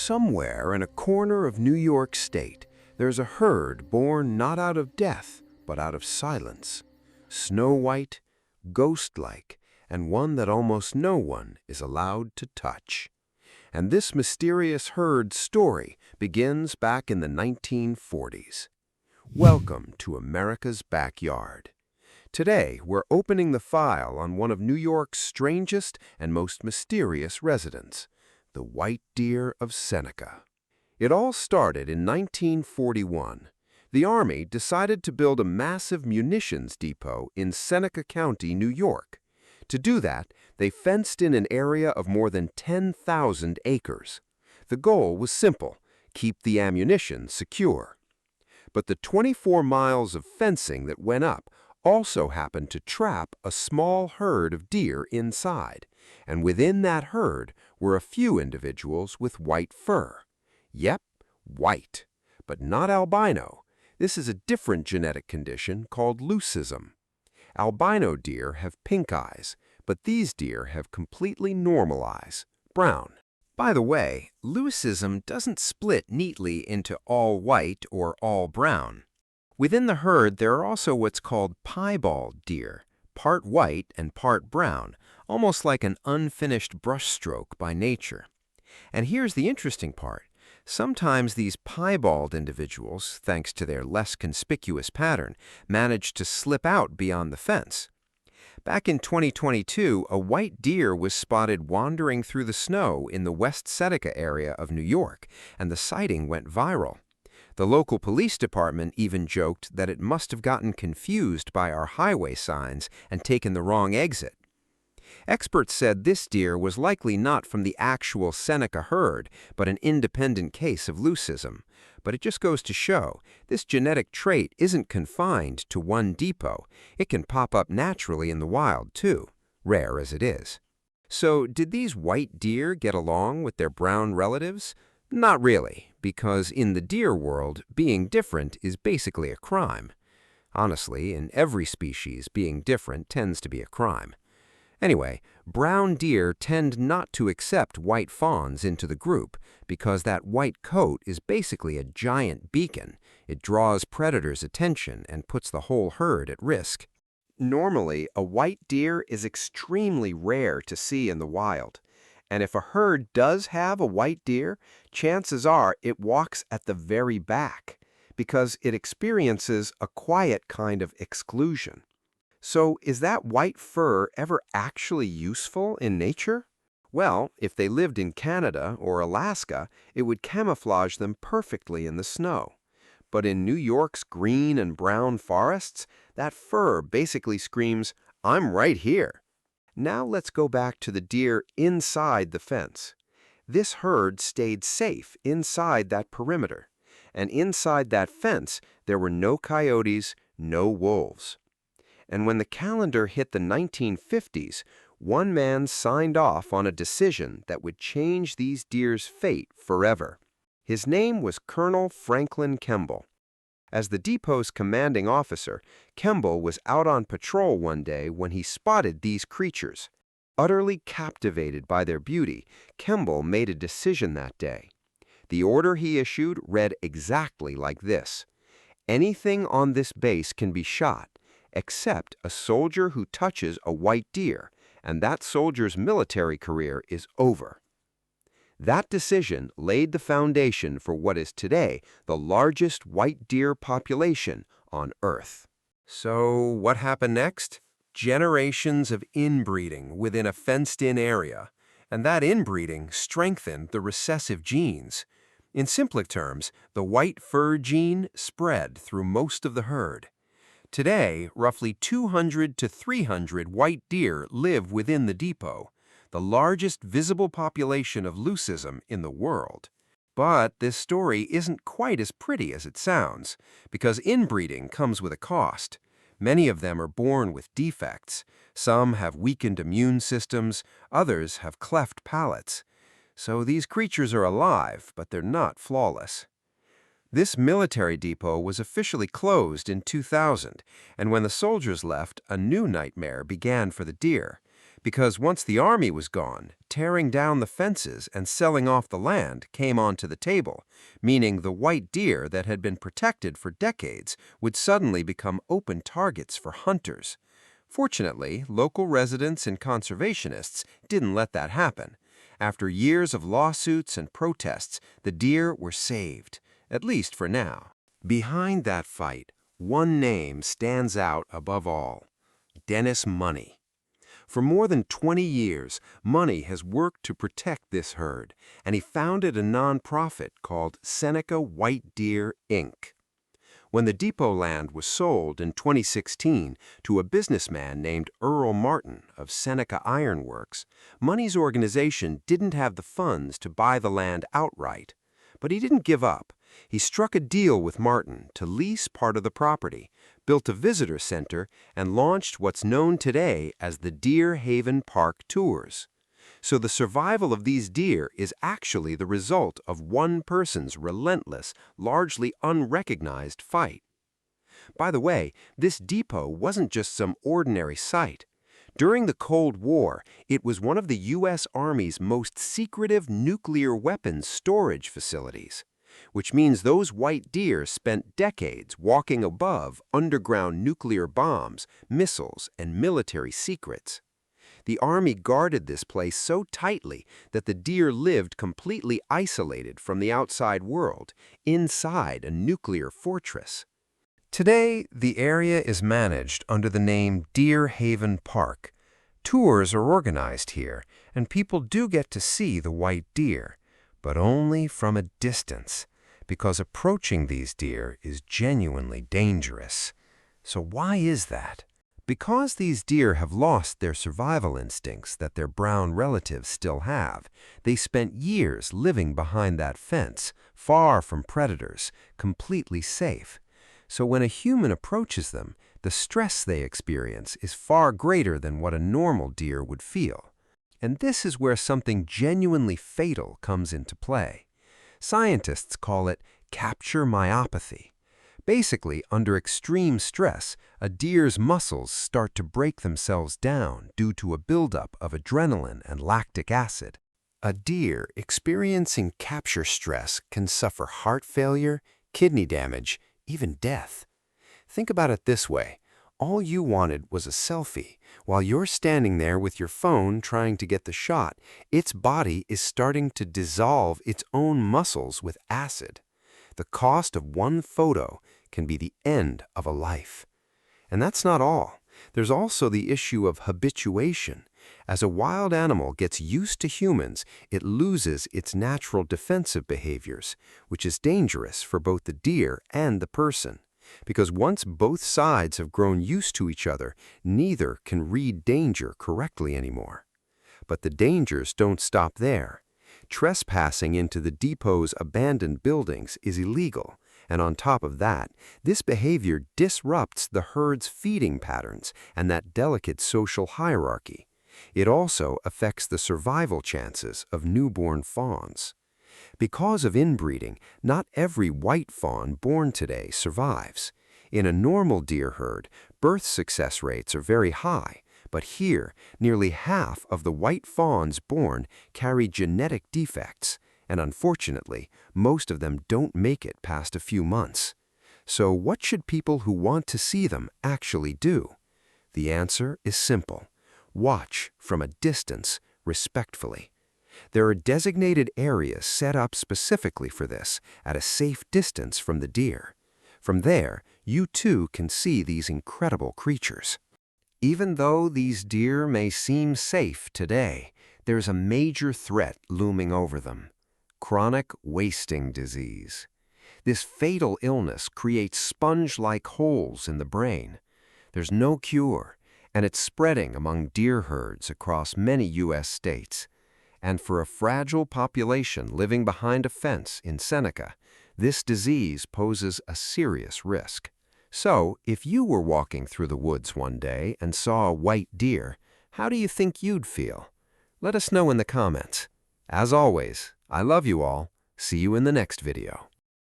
Somewhere in a corner of New York State, there's a herd born not out of death, but out of silence. Snow-white, ghost-like, and one that almost no one is allowed to touch. And this mysterious herd story begins back in the 1940s. Welcome to America's Backyard. Today, we're opening the file on one of New York's strangest and most mysterious residents, the white deer of Seneca. It all started in 1941. The Army decided to build a massive munitions depot in Seneca County, New York. To do that, they fenced in an area of more than 10,000 acres. The goal was simple: keep the ammunition secure. But the 24 miles of fencing that went up also happened to trap a small herd of deer inside, and within that herd were a few individuals with white fur. Yep, white, but not albino. This is a different genetic condition called leucism. Albino deer have pink eyes, but these deer have completely normal eyes, brown. By the way, leucism doesn't split neatly into all white or all brown. Within the herd, there are also what's called piebald deer, part white and part brown, almost like an unfinished brushstroke by nature. And here's the interesting part. Sometimes these piebald individuals, thanks to their less conspicuous pattern, manage to slip out beyond the fence. Back in 2022, a white deer was spotted wandering through the snow in the West Seneca area of New York, and the sighting went viral. The local police department even joked that it must have gotten confused by our highway signs and taken the wrong exit. Experts said this deer was likely not from the actual Seneca herd, but an independent case of leucism. But it just goes to show, this genetic trait isn't confined to one depot. It can pop up naturally in the wild, too, rare as it is. So, did these white deer get along with their brown relatives? Not really, because in the deer world, being different is basically a crime. Honestly, in every species, being different tends to be a crime. Anyway, brown deer tend not to accept white fawns into the group because that white coat is basically a giant beacon. It draws predators' attention and puts the whole herd at risk. Normally, a white deer is extremely rare to see in the wild. And if a herd does have a white deer, chances are it walks at the very back because it experiences a quiet kind of exclusion. So, is that white fur ever actually useful in nature? Well, if they lived in Canada or Alaska, it would camouflage them perfectly in the snow. But in New York's green and brown forests, that fur basically screams, "I'm right here." Now let's go back to the deer inside the fence. This herd stayed safe inside that perimeter. And inside that fence, there were no coyotes, no wolves. And when the calendar hit the 1950s, one man signed off on a decision that would change these deer's fate forever. His name was Colonel Franklin Kemble. As the depot's commanding officer, Kemble was out on patrol one day when he spotted these creatures. Utterly captivated by their beauty, Kemble made a decision that day. The order he issued read exactly like this: anything on this base can be shot, except a soldier who touches a white deer, and that soldier's military career is over. That decision laid the foundation for what is today the largest white deer population on Earth. So, what happened next? Generations of inbreeding within a fenced-in area, and that inbreeding strengthened the recessive genes. In simpler terms, the white fur gene spread through most of the herd. Today, roughly 200 to 300 white deer live within the depot, the largest visible population of leucism in the world. But this story isn't quite as pretty as it sounds, because inbreeding comes with a cost. Many of them are born with defects. Some have weakened immune systems, others have cleft palates. So these creatures are alive, but they're not flawless. This military depot was officially closed in 2000, and when the soldiers left, a new nightmare began for the deer. because once the army was gone, tearing down the fences and selling off the land came onto the table, meaning the white deer that had been protected for decades would suddenly become open targets for hunters. Fortunately, local residents and conservationists didn't let that happen. After years of lawsuits and protests, the deer were saved, at least for now. Behind that fight, one name stands out above all: Dennis Money. For more than 20 years, Money has worked to protect this herd, and he founded a nonprofit called Seneca White Deer, Inc. When the depot land was sold in 2016 to a businessman named Earl Martin of Seneca Iron Works, Money's organization didn't have the funds to buy the land outright. But he didn't give up. He struck a deal with Martin to lease part of the property, built a visitor center, and launched what's known today as the Deer Haven Park Tours. So the survival of these deer is actually the result of one person's relentless, largely unrecognized fight. By the way, this depot wasn't just some ordinary site. During the Cold War, it was one of the U.S. Army's most secretive nuclear weapons storage facilities, which means those white deer spent decades walking above underground nuclear bombs, missiles, and military secrets. The Army guarded this place so tightly that the deer lived completely isolated from the outside world, inside a nuclear fortress. Today, the area is managed under the name Deer Haven Park. Tours are organized here, and people do get to see the white deer, but only from a distance, because approaching these deer is genuinely dangerous. So why is that? Because these deer have lost their survival instincts that their brown relatives still have, they spent years living behind that fence, far from predators, completely safe. So when a human approaches them, the stress they experience is far greater than what a normal deer would feel. And this is where something genuinely fatal comes into play. Scientists call it capture myopathy. Basically, under extreme stress, a deer's muscles start to break themselves down due to a buildup of adrenaline and lactic acid. A deer experiencing capture stress can suffer heart failure, kidney damage, even death. Think about it this way. All you wanted was a selfie. While you're standing there with your phone trying to get the shot, its body is starting to dissolve its own muscles with acid. The cost of one photo can be the end of a life. And that's not all. There's also the issue of habituation. As a wild animal gets used to humans, it loses its natural defensive behaviors, which is dangerous for both the deer and the person. Because once both sides have grown used to each other, neither can read danger correctly anymore. But the dangers don't stop there. Trespassing into the depot's abandoned buildings is illegal, and on top of that, this behavior disrupts the herd's feeding patterns and that delicate social hierarchy. It also affects the survival chances of newborn fawns. Because of inbreeding, not every white fawn born today survives. In a normal deer herd, birth success rates are very high, but here, nearly half of the white fawns born carry genetic defects, and unfortunately, most of them don't make it past a few months. So what should people who want to see them actually do? The answer is simple. Watch from a distance, respectfully. There are designated areas set up specifically for this, at a safe distance from the deer. From there, you too can see these incredible creatures. Even though these deer may seem safe today, there's a major threat looming over them: chronic wasting disease. This fatal illness creates sponge-like holes in the brain. There's no cure, and it's spreading among deer herds across many U.S. states. And for a fragile population living behind a fence in Seneca, this disease poses a serious risk. So, if you were walking through the woods one day and saw a white deer, how do you think you'd feel? Let us know in the comments. As always, I love you all. See you in the next video.